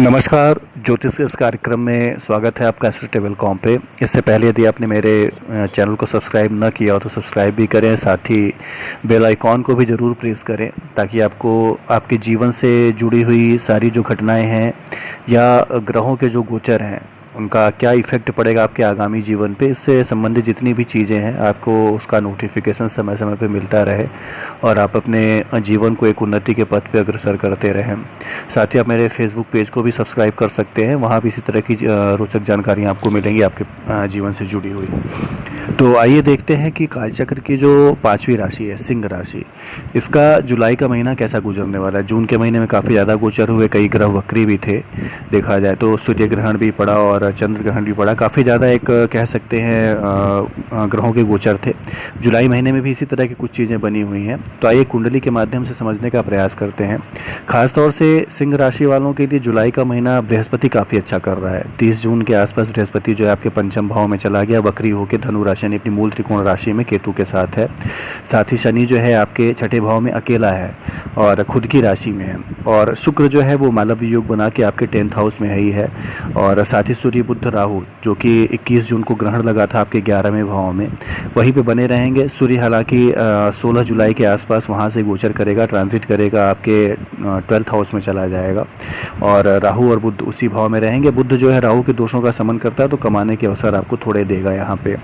नमस्कार। ज्योतिष के इस कार्यक्रम में स्वागत है आपका एस्ट्रोटेबल.com पे। इससे पहले यदि आपने मेरे चैनल को सब्सक्राइब न किया हो तो सब्सक्राइब भी करें, साथ ही बेल आइकॉन को भी ज़रूर प्रेस करें ताकि आपको आपके जीवन से जुड़ी हुई सारी जो घटनाएं हैं या ग्रहों के जो गोचर हैं उनका क्या इफ़ेक्ट पड़ेगा आपके आगामी जीवन पे, इससे संबंधित जितनी भी चीज़ें हैं आपको उसका नोटिफिकेशन समय समय पे मिलता रहे और आप अपने जीवन को एक उन्नति के पथ पे अग्रसर करते रहें। साथ ही आप मेरे फेसबुक पेज को भी सब्सक्राइब कर सकते हैं, वहाँ भी इसी तरह की रोचक जानकारियाँ आपको मिलेंगी आपके जीवन से जुड़ी हुई। तो आइए देखते हैं कि कालचक्र की जो 5वीं राशि है सिंह राशि, इसका जुलाई का महीना कैसा गुजरने वाला है। जून के महीने में काफ़ी ज़्यादा गोचर हुए, कई ग्रह वक्री भी थे, देखा जाए तो सूर्य ग्रहण भी पड़ा और चंद्र ग्रहण भी पड़ा, काफ़ी ज़्यादा एक कह सकते हैं ग्रहों के गोचर थे। जुलाई महीने में भी इसी तरह की कुछ चीज़ें बनी हुई हैं। तो आइए कुंडली के माध्यम से समझने का प्रयास करते हैं। खासतौर से सिंह राशि वालों के लिए जुलाई का महीना बृहस्पति काफ़ी अच्छा कर रहा है। 30 जून के आसपास बृहस्पति जो है आपके पंचम भाव में चला गया, वक्री होकर धनु राशि यानी अपनी मूल त्रिकोण राशि में केतु के साथ है। साथ ही शनि जो है आपके छठे भाव में अकेला है और खुद की राशि में है, और शुक्र जो है वो मालव योग बना के आपके 10th हाउस में है ही है। और साथ ही सूर्य बुध राहु जो कि 21 जून को ग्रहण लगा था आपके 11वें भाव में, वहीं पे बने रहेंगे। सूर्य हालांकि 16 जुलाई के आसपास वहाँ से गोचर करेगा, ट्रांजिट करेगा, आपके 12th हाउस में चला जाएगा और राहु और बुध उसी भाव में रहेंगे। बुध जो है राहु के दोषों का समन करता है, तो कमाने के अवसर आपको थोड़े देगा यहाँ पे।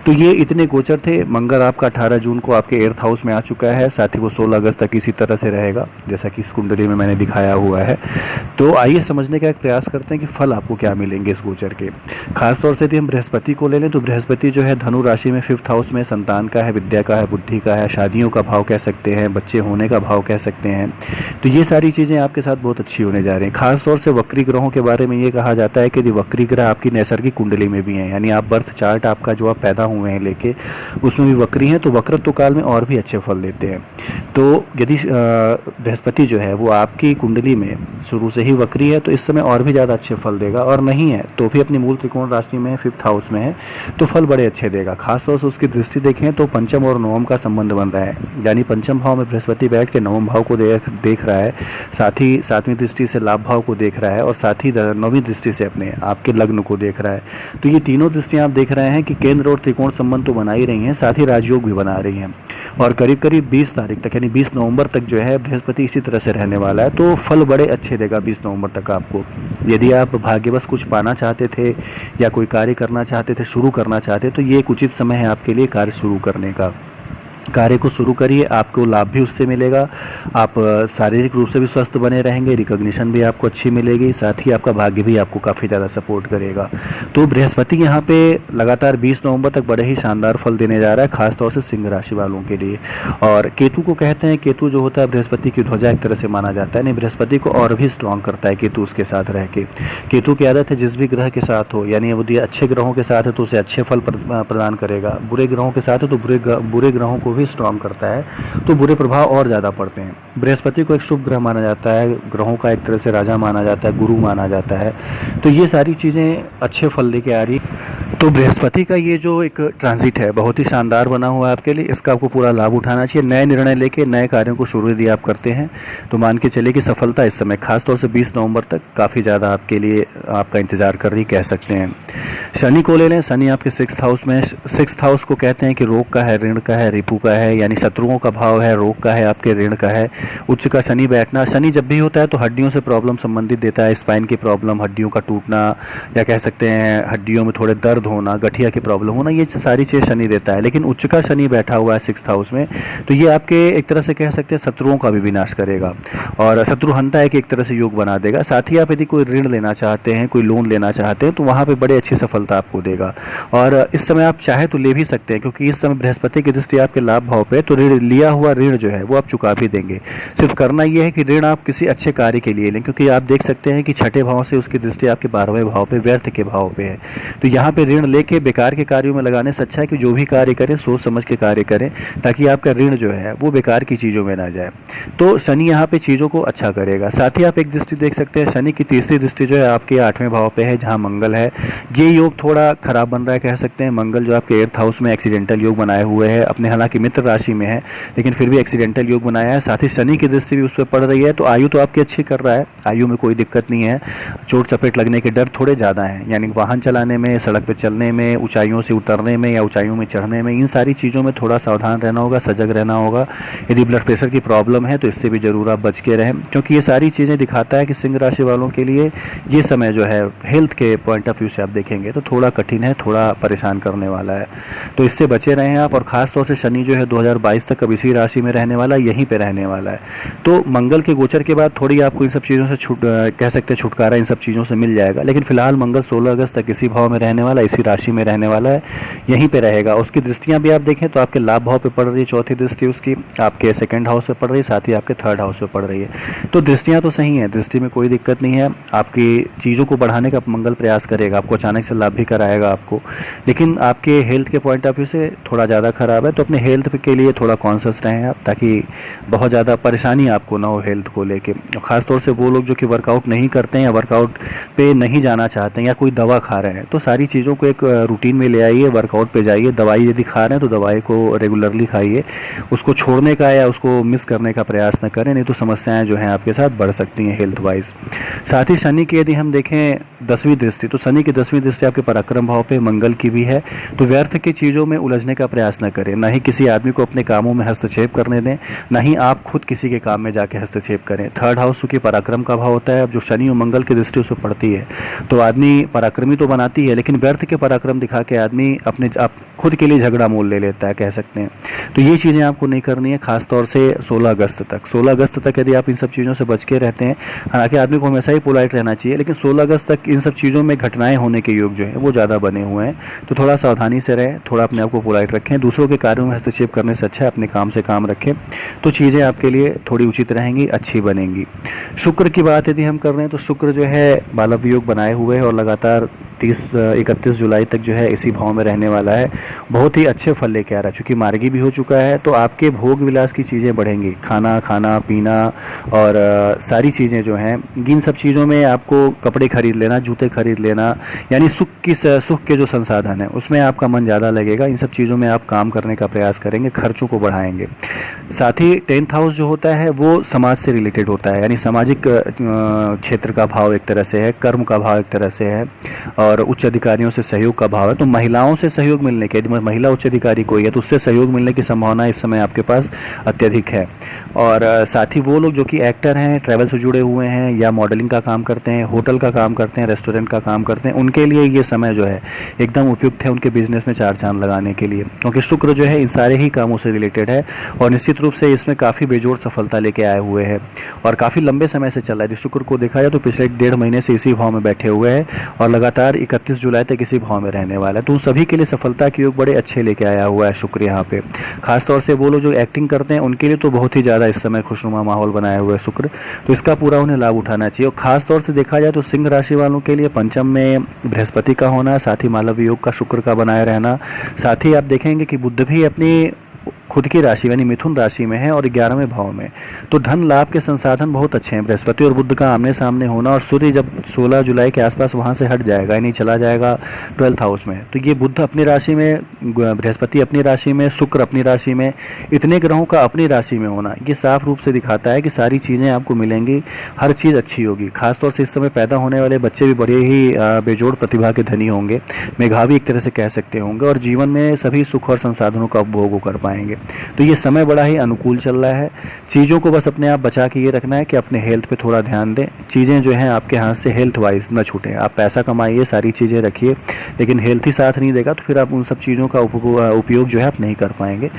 तो ये इतने गोचर थे। मंगल आपका 18 जून को आपके 8th हाउस में आ चुका है, साथ ही वो 16 अगस्त तक इसी तरह से रहेगा जैसा कि इस कुंडली में मैंने दिखाया हुआ है। तो आइए समझने का एक प्रयास करते हैं कि फल आपको क्या मिलेंगे इस गोचर के। खासतौर से यदि हम बृहस्पति को ले लें तो बृहस्पति जो है धनु राशि में 5th हाउस में संतान का है, विद्या का है, बुद्धि का है, शादियों का भाव कह सकते हैं, बच्चे होने का भाव कह सकते हैं। तो ये सारी चीज़ें आपके साथ बहुत अच्छी होने जा रही हैं। खासतौर से वक्री ग्रहों के बारे में ये कहा जाता है कि यदि वक्री ग्रह आपकी नैसर्गिक कुंडली में भी हैं, यानी आप बर्थ चार्ट आपका जो आप पैदा हुए हैं लेके उसमें भी वक्री हैं, तो वक्रत्व काल में और भी अच्छे फल देते हैं। तो यदि बृहस्पति जो है वो आपकी कुंडली में शुरू से ही वक्री है तो इस समय और भी ज़्यादा अच्छे फल देगा, और नहीं है तो भी अपनी मूल त्रिकोण राशि में 5th हाउस में है तो फल बड़े अच्छे देगा। खासतौर से उसकी दृष्टि देखें तो पंचम और नवम का संबंध बन रहा है, यानी पंचम भाव में बृहस्पति बैठ के नवम भाव को देख रहा है, साथ ही 7वीं दृष्टि से लाभ भाव को देख रहा है और साथ ही 9वीं दृष्टि से अपने आपके लग्न को देख रहा है। तो ये तीनों दृष्टियां आप देख रहे हैं कि केंद्र और त्रिकोण संबंध तो बना ही रही हैं, साथ ही राजयोग भी बना रही हैं। और करीब करीब 20 तारीख तक यानी 20 नवंबर तक जो है बृहस्पति इसी तरह से रहने वाला है, तो फल बड़े अच्छे देगा 20 नवंबर तक आपको। यदि आप भाग्यवश कुछ पाना चाहते थे या कोई कार्य करना चाहते थे, शुरू करना चाहते, तो ये एक उचित समय है आपके लिए कार्य शुरू करने का। कार्य को शुरू करिए, आपको लाभ भी उससे मिलेगा, आप शारीरिक रूप से भी स्वस्थ बने रहेंगे, रिकॉग्निशन भी आपको अच्छी मिलेगी, साथ ही आपका भाग्य भी आपको काफ़ी ज़्यादा सपोर्ट करेगा। तो बृहस्पति यहाँ पे लगातार 20 नवंबर तक बड़े ही शानदार फल देने जा रहा है, खासतौर से सिंह राशि वालों के लिए। और केतु को कहते हैं, केतु जो होता है बृहस्पति की ध्वजा एक तरह से माना जाता है, नहीं बृहस्पति को और भी स्ट्रॉन्ग करता है केतु उसके साथ रह के। केतु की आदत है जिस भी ग्रह के साथ हो, यानी यदि अच्छे ग्रहों के साथ है तो उसे अच्छे फल प्रदान करेगा, बुरे ग्रहों के साथ है तो बुरे ग्रहों को भी स्ट्रॉन्ग करता है, तो बुरे प्रभाव और ज़्यादा पड़ते हैं। बृहस्पति को एक शुभ ग्रह माना जाता है, ग्रहों का एक तरह से राजा माना जाता है, गुरु माना जाता है, तो ये सारी चीज़ें अच्छे फल लेके आ रही। तो बृहस्पति का ये जो एक ट्रांजिट है बहुत ही शानदार बना हुआ है आपके लिए, इसका आपको पूरा लाभ उठाना चाहिए। नए निर्णय लेके नए कार्यों को शुरू यदि आप करते हैं तो मान के चलिए कि सफलता इस समय खासतौर से 20 नवंबर तक काफ़ी ज़्यादा आपके लिए आपका इंतजार कर रही कह सकते हैं। शनि को ले लें, शनि आपके 6th हाउस में। 6th हाउस को कहते हैं कि रोग का है, ऋण का है, रिपु का है, यानी शत्रुओं का भाव है, रोग का है, आपके ऋण का है। उच्च का शनि बैठना, शनि जब भी होता है तो हड्डियों से प्रॉब्लम संबंधित देता है, स्पाइन की प्रॉब्लम, हड्डियों का टूटना, या कह सकते हैं हड्डियों में थोड़े दर्द होना, गठिया की प्रॉब्लम होना, ये सारी चीज़ शनि देता है। लेकिन उच्च का शनि बैठा हुआ है 6th हाउस में, तो ये आपके एक तरह से कह सकते हैं शत्रुओं का भी विनाश करेगा और शत्रुहंता है कि एक तरह से योग बना देगा। साथ ही आप यदि कोई ऋण लेना चाहते हैं, कोई लोन लेना चाहते हैं, तो वहाँ पे बड़े अच्छी सफलता आपको देगा। और इस समय आप चाहे तो ले भी सकते हैं, क्योंकि इस समय बृहस्पति की दृष्टि आपके लाभ भाव पे, तो लिया हुआ ऋण जो है वो आप चुका भी देंगे। सिर्फ करना ये है कि ऋण आप किसी अच्छे कार्य के लिए लें, क्योंकि आप देख सकते हैं कि छठे भाव से उसकी दृष्टि आपके 12वें भाव पे, व्यर्थ के भाव पे है, तो यहाँ पे ऋण ऋण लेके बेकार के कार्यों में लगाने से अच्छा है कि जो भी कार्य करें सोच समझ के कार्य करें, ताकि आपका ऋण जो है वो बेकार की चीज़ों में ना जाए। तो शनि यहाँ पे चीज़ों को अच्छा करेगा। साथ ही आप एक दृष्टि देख सकते हैं, शनि की तीसरी दृष्टि जो है आपके 8वें भाव पे है, जहाँ मंगल है। ये योग थोड़ा खराब बन रहा है कह सकते हैं। मंगल जो आपके 8th हाउस में एक्सीडेंटल योग बनाए हुए है, अपने हालांकि मित्र राशि में है लेकिन फिर भी एक्सीडेंटल योग बनाया है। साथ ही शनि की दृष्टि भी उस पर पड़ रही है। तो आयु तो आपकी अच्छी कर रहा है, आयु में कोई दिक्कत नहीं है। चोट चपेट लगने के डर थोड़े ज़्यादा हैं, यानी वाहन चलाने में, सड़क पर चलने में, ऊंचाइयों से उतरने में या ऊंचाइयों में चढ़ने में, इन सारी चीज़ों में थोड़ा सावधान रहना होगा, सजग रहना होगा। यदि ब्लड प्रेशर की प्रॉब्लम है तो इससे भी ज़रूर आप बच के रहें, क्योंकि ये सारी चीज़ें दिखाता है कि सिंह राशि वालों के लिए ये समय जो है हेल्थ के पॉइंट ऑफ व्यू से आप देखेंगे तो थोड़ा कठिन है, थोड़ा परेशान करने वाला है। तो इससे बचे रहें आप। और ख़ास तौर से शनि जो है 2022 तक अब इसी राशि में रहने वाला है, यहीं पे रहने वाला है। तो मंगल के गोचर के बाद थोड़ी आपको इन सब चीज़ों से कह सकते हैं छुटकारा इन सब चीज़ों से मिल जाएगा। लेकिन फिलहाल मंगल 16 अगस्त तक इसी भाव में रहने वाला है, इसी राशि में रहने वाला है, यहीं पे रहेगा। उसकी दृष्टियाँ भी आप देखें तो आपके लाभ भाव पे पड़ रही है, चौथी दृष्टि उसकी आपके 2nd हाउस पे पड़ रही है, साथ ही आपके 3rd हाउस पे पड़ रही है। तो दृष्टियाँ तो सही हैं, दृष्टि में कोई दिक्कत नहीं है। आपकी चीज़ों को बढ़ाने का मंगल प्रयास करेगा, आपको अचानक से लाभ भी कराएगा आपको, लेकिन आपके हेल्थ के पॉइंट ऑफ व्यू से थोड़ा ज़्यादा खराब है। तो अपने हेल्थ के लिए थोड़ा कॉन्शियस रहें आप, ताकि बहुत ज़्यादा परेशानी आपको ना हो हेल्थ को लेके। ख़ासतौर से वो लोग जो कि वर्कआउट नहीं करते हैं या वर्कआउट पे नहीं जाना चाहते हैं या कोई दवा खा रहे हैं, तो सारी चीज़ों को एक रूटीन में ले आइए, वर्कआउट पे जाइए। दवाई यदि खा रहे हैं तो दवाई को रेगुलरली खाइए, उसको छोड़ने का या उसको मिस करने का प्रयास न करें, नहीं तो समस्याएं जो हैं आपके साथ बढ़ सकती हैं हेल्थ वाइज। साथ ही शनि की यदि हम देखें 10वीं दृष्टि, तो शनि की 10वीं दृष्टि आपके पराक्रम भाव पे मंगल की भी है। तो व्यर्थ की चीज़ों में उलझने का प्रयास न करें, ना ही किसी आदमी को अपने कामों में हस्तक्षेप करने दें, ना ही आप खुद किसी के काम में जाके हस्तक्षेप करें। 3rd हाउस चूँकि पराक्रम का भाव होता है, अब जो शनि और मंगल की दृष्टि उस पर पड़ती है तो आदमी पराक्रमी तो बनाती है, लेकिन व्यर्थ के पराक्रम दिखा के आदमी अपने आप खुद के लिए झगड़ा मोल ले लेता है कह सकते हैं। तो ये चीज़ें आपको नहीं करनी है, खासतौर से 16 अगस्त तक। 16 अगस्त तक यदि आप इन सब चीज़ों से बच के रहते हैं, हालांकि आदमी को हमेशा ही पोलाइट रहना चाहिए, लेकिन 16 अगस्त तक इन सब चीज़ों में घटनाएं होने के योग जो है वो ज़्यादा बने हुए हैं। तो थोड़ा सावधानी से रहें, थोड़ा अपने आप को पोलाइट रखें, दूसरों के कार्यों में हस्तक्षेप करने से अच्छा है अपने काम से काम रखें, तो चीज़ें आपके लिए थोड़ी उचित रहेंगी, अच्छी बनेंगी। शुक्र की बात यदि हम कर रहे हैं तो शुक्र जो है बालव योग बनाए हुए है और लगातार 31 जुलाई तक जो है इसी भाव में रहने वाला है। बहुत ही अच्छे फल लेके आ रहा है, चूँकि मार्गी भी हो चुका है तो आपके भोग विलास की चीज़ें बढ़ेंगी, खाना पीना और सारी चीज़ें जो हैं, इन सब चीज़ों में आपको कपड़े खरीद लेना, जूते खरीद लेना, यानी सुख के जो संसाधन है उसमें आपका मन ज़्यादा लगेगा। इन सब चीज़ों में आप काम करने का प्रयास करेंगे, खर्चों को बढ़ाएंगे। साथ ही 10th हाउस जो होता है वो समाज से रिलेटेड होता है, यानी सामाजिक क्षेत्र का भाव एक तरह से है, कर्म का भाव एक तरह से है और उच्च अधिकारियों से सहयोग का भाव है। तो महिलाओं से सहयोग मिलने के, यदि महिला उच्च अधिकारी कोई है तो उससे सहयोग मिलने की संभावना इस समय आपके पास अत्यधिक है। और साथ ही वो लोग जो कि एक्टर हैं, ट्रैवल से जुड़े हुए हैं या मॉडलिंग का काम करते हैं, होटल का काम करते हैं, रेस्टोरेंट का काम करते हैं, उनके लिए ये समय जो है एकदम उपयुक्त है उनके बिजनेस में 4 चांद लगाने के लिए, क्योंकि शुक्र जो है इन सारे ही कामों से रिलेटेड है और निश्चित रूप से इसमें काफ़ी बेजोड़ सफलता लेके आए हुए हैं और काफ़ी लंबे समय से चल रहा है। यदि शुक्र को देखा जाए तो पिछले 1.5 महीने से इसी भाव में बैठे हुए हैं और लगातार 31 जुलाई तक इसी भाव में रहने वाला है। तो उन सभी के लिए सफलता के योग बड़े अच्छे लेके आया हुआ है शुक्र यहाँ पे। खासतौर से वो लोग जो एक्टिंग करते हैं उनके लिए तो बहुत ही ज़्यादा इस समय खुशनुमा माहौल बनाया हुआ है शुक्र, तो इसका पूरा उन्हें लाभ उठाना चाहिए। और खासतौर से देखा जाए तो सिंह राशि वालों के लिए पंचम में बृहस्पति का होना, साथ ही मालव योग का शुक्र का बनाए रहना, साथ ही आप देखेंगे कि बुध भी अपनी खुद की राशि यानी मिथुन राशि में है और 11वें भाव में, तो धन लाभ के संसाधन बहुत अच्छे हैं। बृहस्पति और बुध का आमने सामने होना और सूर्य जब 16 जुलाई के आसपास वहां से हट जाएगा, यानी चला जाएगा 12th हाउस में, तो ये बुध अपनी राशि में, बृहस्पति अपनी राशि में, शुक्र अपनी राशि में, इतने ग्रहों का अपनी राशि में होना ये साफ रूप से दिखाता है कि सारी चीज़ें आपको मिलेंगी, हर चीज़ अच्छी होगी। खासतौर से इस समय पैदा होने वाले बच्चे भी बड़े ही बेजोड़ प्रतिभा के धनी होंगे, मेधावी एक तरह से कह सकते होंगे और जीवन में सभी सुख और संसाधनों का उपभोग कर पाएंगे। तो ये समय बड़ा ही अनुकूल चल रहा है। चीज़ों को बस अपने आप बचा के ये रखना है कि अपने हेल्थ पे थोड़ा ध्यान दें, चीज़ें जो हैं आपके हाथ से हेल्थ वाइज न छूटें। आप पैसा कमाइए, सारी चीज़ें रखिए, लेकिन हेल्थ ही साथ नहीं देगा तो फिर आप उन सब चीज़ों का उपयोग जो है आप नहीं कर पाएंगे।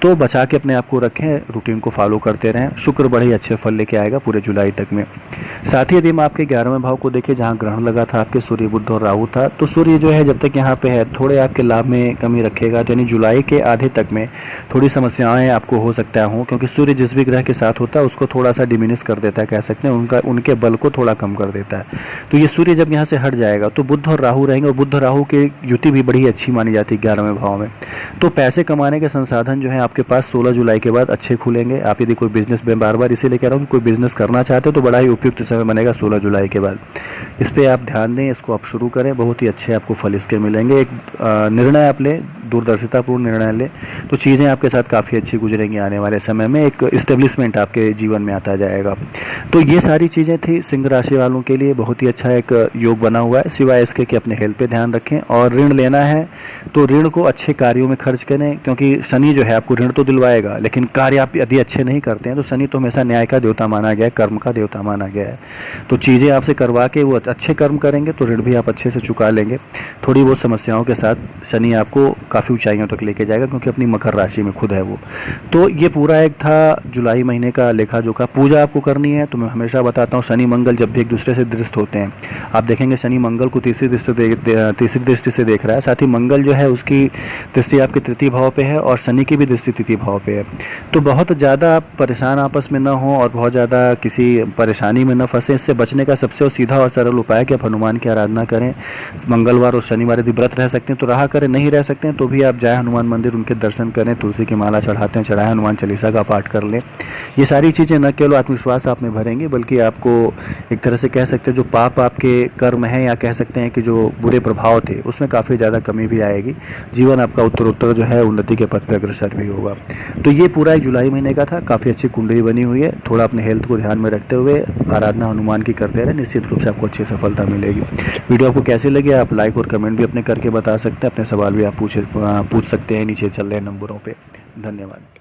तो बचा के अपने आप को रखें, रूटीन को फॉलो करते रहें, शुक्र बड़े ही अच्छे फल लेके आएगा पूरे जुलाई तक में। साथ ही यदि हम आपके 11वें भाव को देखें, जहाँ ग्रहण लगा था आपके सूर्य, बुध और राहु था, तो सूर्य जो है जब तक यहाँ पे है थोड़े आपके लाभ में कमी रखेगा, तो यानी जुलाई के आधे तक में थोड़ी समस्याएं आपको हो सकता हो, क्योंकि सूर्य जिस भी ग्रह के साथ होता है उसको थोड़ा सा डिमिनिश कर देता है, कह सकते हैं उनके बल को थोड़ा कम कर देता है। तो ये सूर्य जब यहाँ से हट जाएगा तो बुध और राहु रहेंगे, और बुध और राहु की युति भी बड़ी अच्छी मानी जाती है 11वें भाव में। तो पैसे कमाने के संसाधन जो है आपके पास 16 जुलाई के बाद अच्छे खुलेंगे। आप यदि कोई बिजनेस, मैं बार बार इसीलिए कह रहा हूँ कि कोई बिजनेस करना चाहते हो तो बड़ा ही उपयुक्त समय बनेगा 16 जुलाई के बाद। इस पर आप ध्यान दें, इसको आप शुरू करें, बहुत ही अच्छे आपको फल इसके मिलेंगे। एक निर्णय आप लें, दूरदर्शितापूर्ण निर्णय लें, तो चीज़ें आपके साथ काफ़ी अच्छी गुजरेंगी आने वाले समय में, एक इस्टेब्लिशमेंट आपके जीवन में आता जाएगा। तो ये सारी चीज़ें थी सिंह राशि वालों के लिए, बहुत ही अच्छा एक योग बना हुआ है। सिवाय इसके कि अपने हेल्थ पे ध्यान रखें, और ऋण लेना है तो ऋण को अच्छे कार्यों में खर्च करें, क्योंकि शनि जो है आपको ऋण तो दिलवाएगा, लेकिन कार्य आप यदि अच्छे नहीं करते हैं तो शनि तो हमेशा न्याय का देवता माना गया है, कर्म का देवता माना गया है। तो चीज़ें आपसे करवा के वो अच्छे कर्म करेंगे तो ऋण भी आप अच्छे से चुका लेंगे। थोड़ी बहुत समस्याओं के साथ शनि आपको काफ़ी ऊंचाइयों तक लेके जाएगा, क्योंकि अपनी मकर राशि में खुद है वो। तो ये पूरा एक था जुलाई महीने का लेखा जोखा। पूजा आपको करनी है तो मैं हमेशा बताता हूँ, शनि मंगल जब भी एक दूसरे से दृष्ट होते हैं, आप देखेंगे शनि मंगल को तीसरी दृष्टि से देख रहा है। साथ ही मंगल जो है उसकी दृष्टि आपके तृतीय भाव पे है, और शनि की भी दृष्टि तृतीय भाव पे है। तो बहुत ज़्यादा आप परेशान आपस में ना हो, और बहुत ज़्यादा किसी परेशानी में न फंसे। इससे बचने का सबसे सीधा और सरल उपाय कि आप हनुमान की आराधना करें। मंगलवार और शनिवार यदि व्रत रह सकते हैं तो रहा करें, नहीं रह सकते हैं तो भी आप जाए हनुमान मंदिर, उनके दर्शन करें, तुलसी की माला चढ़ाते हैं चढ़ाएं, हनुमान चालीसा का पाठ कर लें। ये सारी चीज़ें न केवल आत्मविश्वास आप में भरेंगी, बल्कि आपको एक तरह से कह सकते हैं जो पाप आपके कर्म हैं, या कह सकते हैं कि जो बुरे प्रभाव थे, उसमें काफ़ी ज़्यादा कमी भी आएगी। जीवन आपका उत्तरोत्तर जो है उन्नति के पथ पर अग्रसर भी होगा। तो ये पूरा एक जुलाई महीने का था, काफ़ी अच्छी कुंडली बनी हुई है। थोड़ा अपने हेल्थ को ध्यान में रखते हुए आराधना हनुमान की करते रहे, निश्चित रूप से आपको अच्छी सफलता मिलेगी। वीडियो आपको कैसे लगे आप लाइक और कमेंट भी अपने करके बता सकते हैं, अपने सवाल भी आप पूछ सकते हैं नीचे चल रहे नंबरों पे। धन्यवाद।